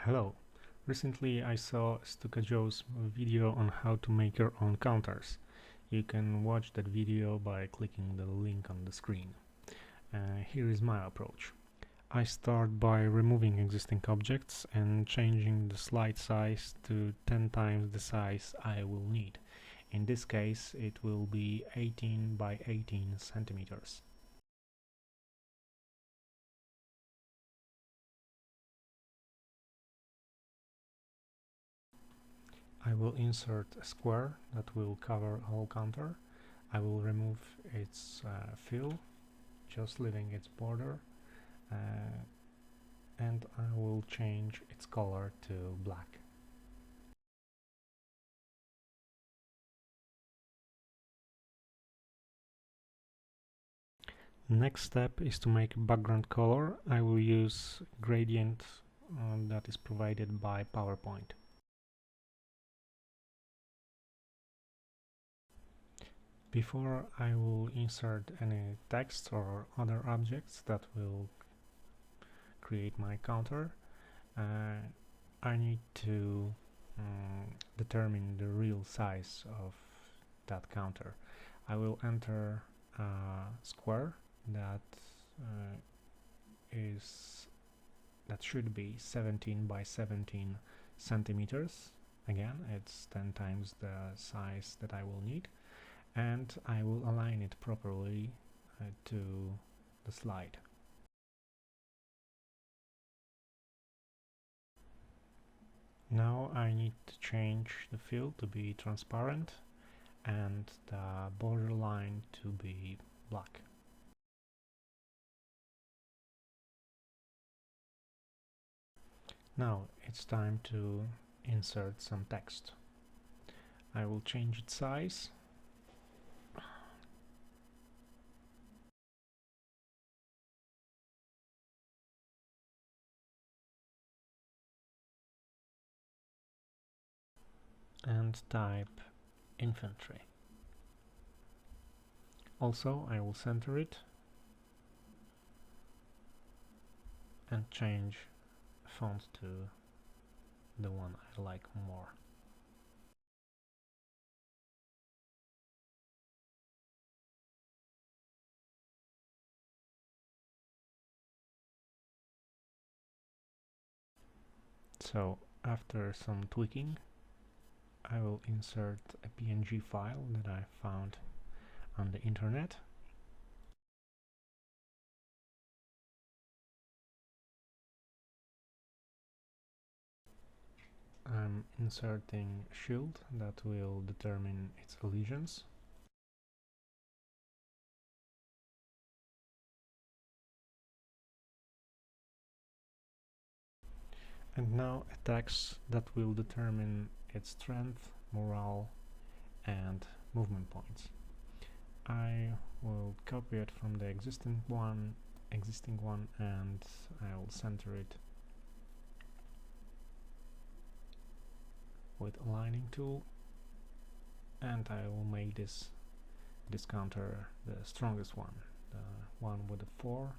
Hello. Recently I saw Stukajoe's video on how to make your own counters. You can watch that video by clicking the link on the screen. Here is my approach. I start by removing existing objects and changing the slide size to 10 times the size I will need. In this case it will be 18 by 18 centimeters. I will insert a square that will cover whole counter. I will remove its fill, just leaving its border, and I will change its color to black. Next step is to make background color. I will use gradient that is provided by PowerPoint. Before I will insert any text or other objects that will create my counter, I need to determine the real size of that counter. I will enter a square that should be 17 by 17 centimeters. Again, it's 10 times the size that I will need, and I will align it properly to the slide. Now I need to change the fill to be transparent and the borderline to be black. Now it's time to insert some text. I will change its size . And type infantry. Also, I will center it and change font to the one I like more. So after some tweaking, I will insert a PNG file that I found on the internet. I'm inserting shield that will determine its allegiance. And now a text that will determine its strength, morale, and movement points. I will copy it from the existing one, and I will center it with aligning tool, and I will make this counter the strongest one, the one with a 4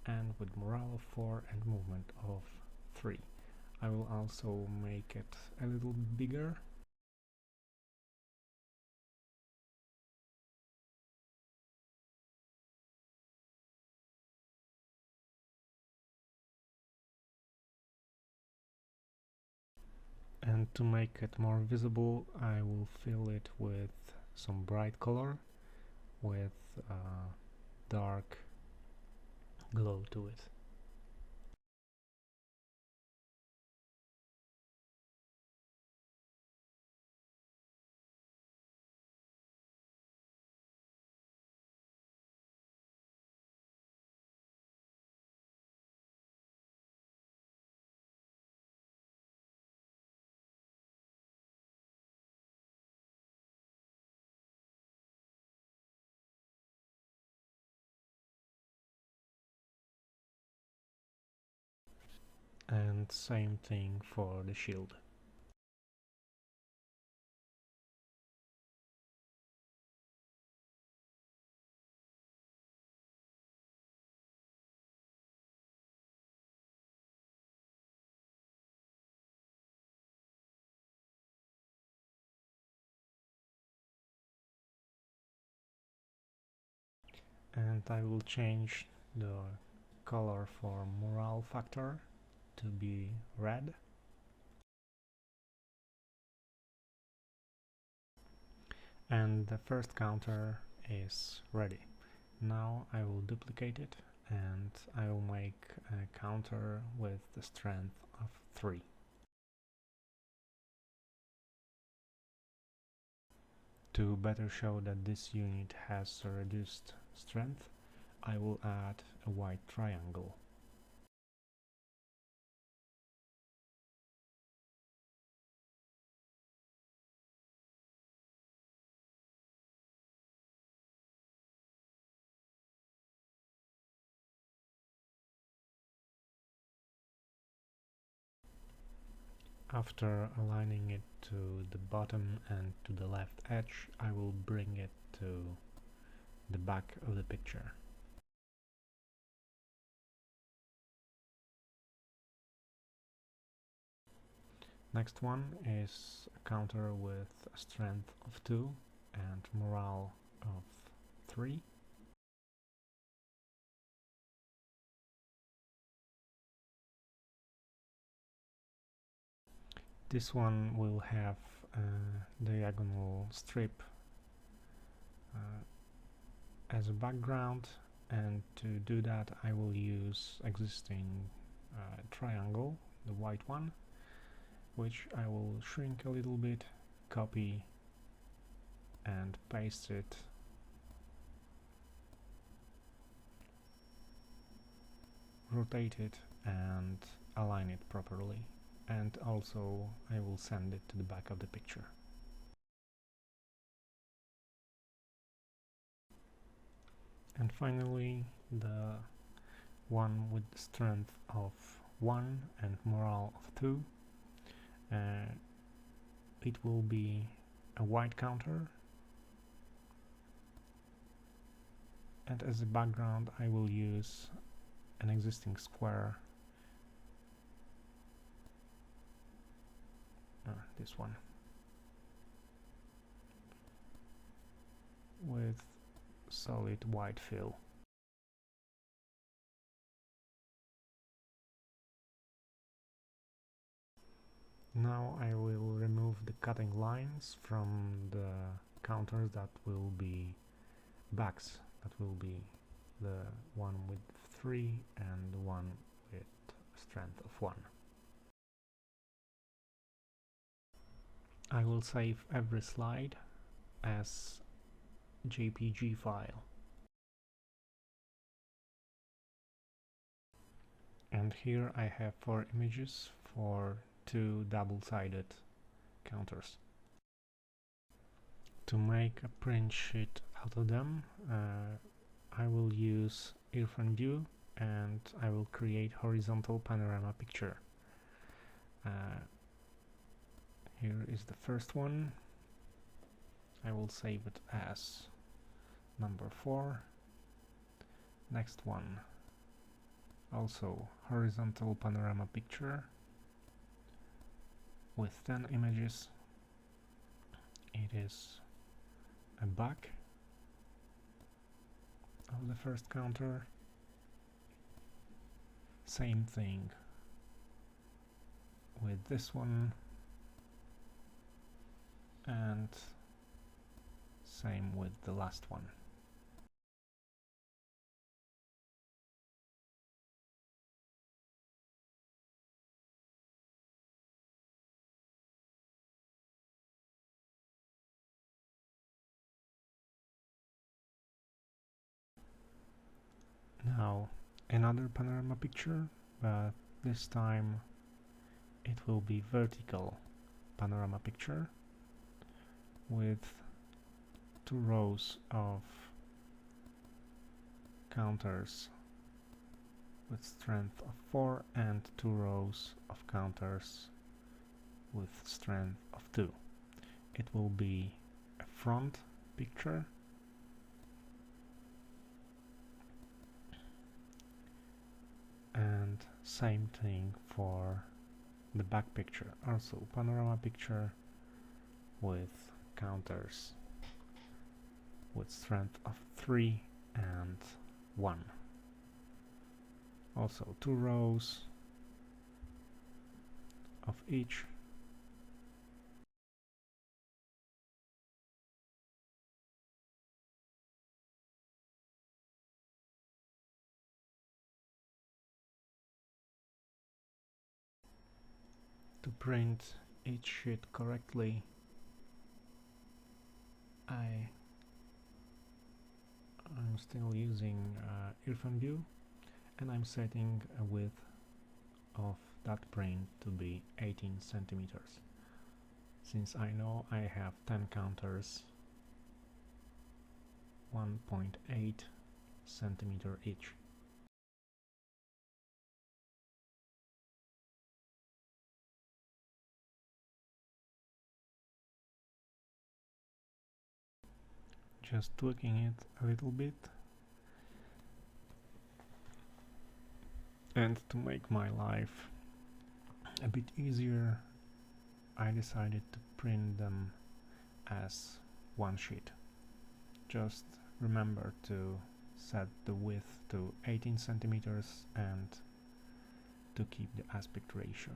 and with morale of 4 and movement of 3. I will also make it a little bigger . And to make it more visible, I will fill it with some bright color with dark glow to it. And same thing for the shield. and I will change the color for mural factor to be red. And the first counter is ready. Now I will duplicate it and I will make a counter with the strength of 3. To better show that this unit has a reduced strength, I will add a white triangle. After aligning it to the bottom and to the left edge, I will bring it to the back of the picture. Next one is a counter with a strength of 2 and morale of 3. This one will have a diagonal strip as a background, and to do that I will use existing triangle, the white one, which I will shrink a little bit, copy and paste it rotate it and align it properly, and also I will send it to the back of the picture. And finally, the one with strength of 1 and morale of 2, it will be a white counter, and as a background I will use an existing square, this one, with solid white fill. Now I will remove the cutting lines from the counters that will be backs, that will be the one with 3 and the one with strength of 1. I will save every slide as JPG file. And here I have 4 images for 2 double-sided counters. To make a print sheet out of them, I will use Irfan View and I will create horizontal panorama picture. Here is the first one. I will save it as number 4. Next one, also horizontal panorama picture with 10 images. It is a back of the first counter. Same thing with this one, and same with the last one. Now another panorama picture, but this time it will be vertical panorama picture with 2 rows of counters with strength of 4 and 2 rows of counters with strength of 2. It will be a front picture and same thing for the back picture, also panorama picture with counters with strength of 3 and 1. Also 2 rows of each. To print each sheet correctly, I'm still using Irfan View, and I'm setting a width of that print to be 18 centimeters. Since I know I have 10 counters, 1.8 centimeter each. Just tweaking it a little bit, and to make my life a bit easier, I decided to print them as one sheet. Just remember to set the width to 18 centimeters and to keep the aspect ratio.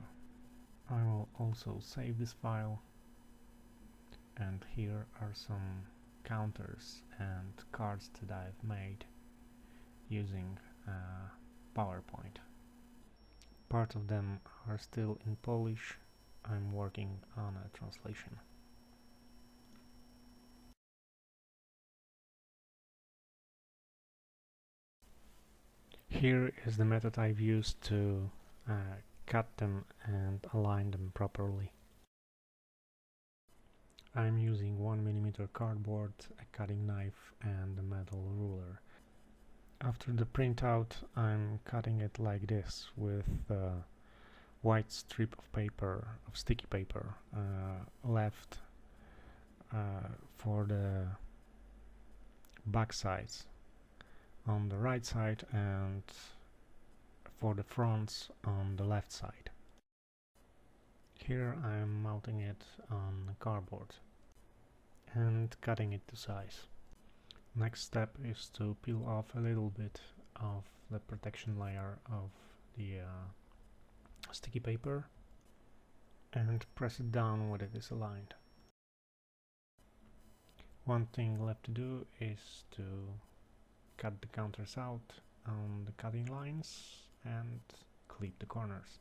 I will also save this file, and here are some counters and cards that I've made using PowerPoint. Part of them are still in Polish. I'm working on a translation. Here is the method I've used to cut them and align them properly. I'm using 1mm cardboard, a cutting knife and a metal ruler. After the printout, I'm cutting it like this with a white strip of paper, of sticky paper, left for the back sides on the right side and for the fronts on the left side. Here I'm mounting it on cardboard and cutting it to size. Next step is to peel off a little bit of the protection layer of the sticky paper and press it down when it is aligned. One thing left to do is to cut the counters out on the cutting lines and clip the corners.